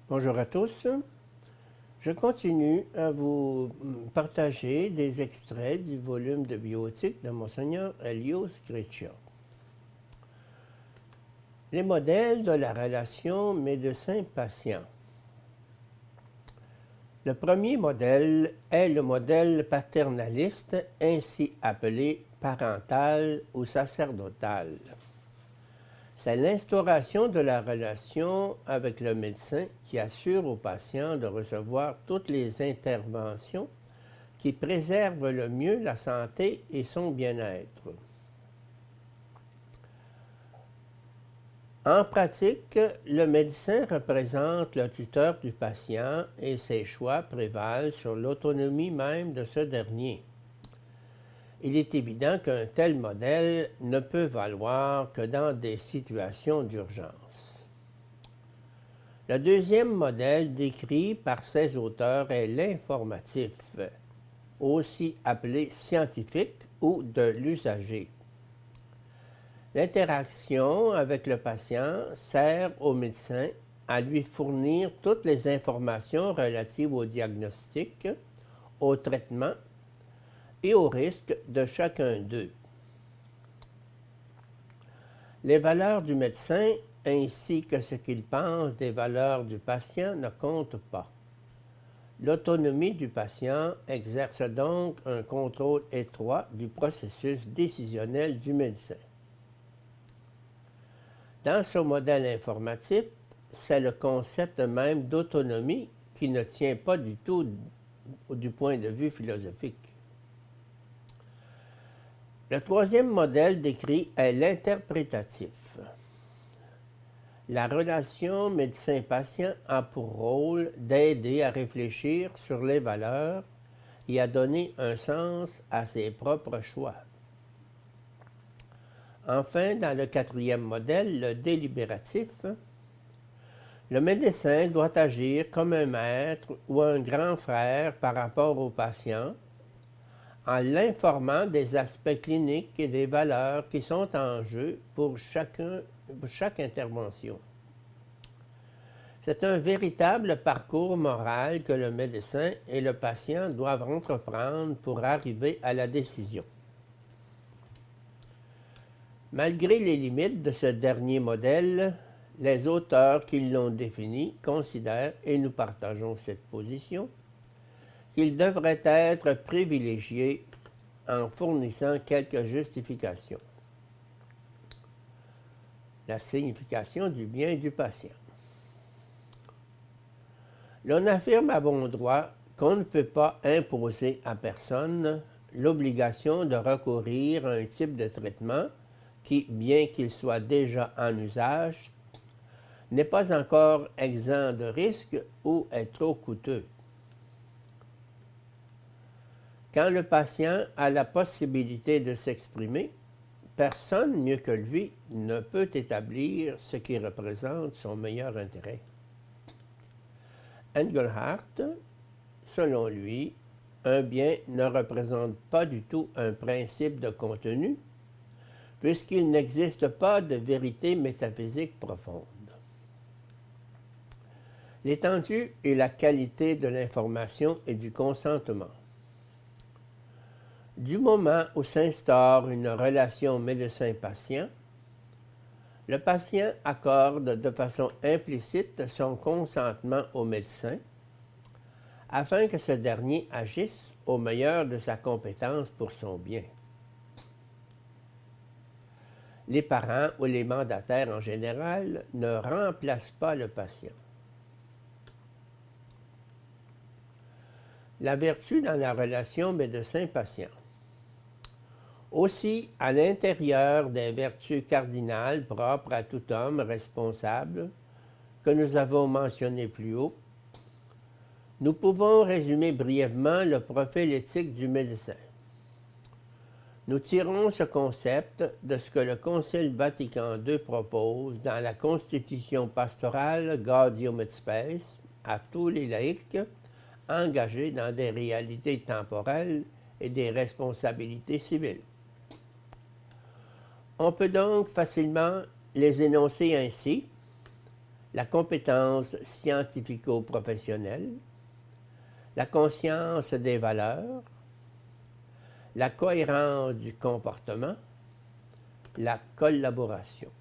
Bonjour à tous. Je continue à vous partager des extraits du volume de bioéthique de Monseigneur Elios Greccia. Les modèles de la relation médecin-patient. Le premier modèle est le modèle paternaliste, ainsi appelé parental ou sacerdotal. C'est l'instauration de la relation avec le médecin qui assure au patient de recevoir toutes les interventions qui préservent le mieux la santé et son bien-être. En pratique, le médecin représente le tuteur du patient et ses choix prévalent sur l'autonomie même de ce dernier. Il est évident qu'un tel modèle ne peut valoir que dans des situations d'urgence. Le deuxième modèle décrit par ces auteurs est l'informatif, aussi appelé scientifique ou de l'usager. L'interaction avec le patient sert au médecin à lui fournir toutes les informations relatives au diagnostic, au traitement et aux risques de chacun d'eux. Les valeurs du médecin ainsi que ce qu'il pense des valeurs du patient ne comptent pas. L'autonomie du patient exerce donc un contrôle étroit du processus décisionnel du médecin. Dans ce modèle informatif, c'est le concept même d'autonomie qui ne tient pas du tout du point de vue philosophique. Le troisième modèle décrit est l'interprétatif. La relation médecin-patient a pour rôle d'aider à réfléchir sur les valeurs et à donner un sens à ses propres choix. Enfin, dans le quatrième modèle, le délibératif, le médecin doit agir comme un maître ou un grand frère par rapport au patient, en l'informant des aspects cliniques et des valeurs qui sont en jeu pour chaque intervention. C'est un véritable parcours moral que le médecin et le patient doivent entreprendre pour arriver à la décision. Malgré les limites de ce dernier modèle, les auteurs qui l'ont défini considèrent, et nous partageons cette position, qu'il devrait être privilégié en fournissant quelques justifications. La signification du bien du patient. L'on affirme à bon droit qu'on ne peut pas imposer à personne l'obligation de recourir à un type de traitement qui, bien qu'il soit déjà en usage, n'est pas encore exempt de risques ou est trop coûteux. Quand le patient a la possibilité de s'exprimer, personne mieux que lui ne peut établir ce qui représente son meilleur intérêt. Engelhardt, selon lui, un bien ne représente pas du tout un principe de contenu, puisqu'il n'existe pas de vérité métaphysique profonde. L'étendue et la qualité de l'information et du consentement. Du moment où s'instaure une relation médecin-patient, le patient accorde de façon implicite son consentement au médecin afin que ce dernier agisse au meilleur de sa compétence pour son bien. Les parents ou les mandataires en général ne remplacent pas le patient. La vertu dans la relation médecin-patient. Aussi, à l'intérieur des vertus cardinales propres à tout homme responsable, que nous avons mentionnées plus haut, nous pouvons résumer brièvement le profil éthique du médecin. Nous tirons ce concept de ce que le Concile Vatican II propose dans la Constitution pastorale Gaudium et Spes à tous les laïcs engagés dans des réalités temporelles et des responsabilités civiles. On peut donc facilement les énoncer ainsi. la compétence scientifico-professionnelle, la conscience des valeurs, la cohérence du comportement, la collaboration.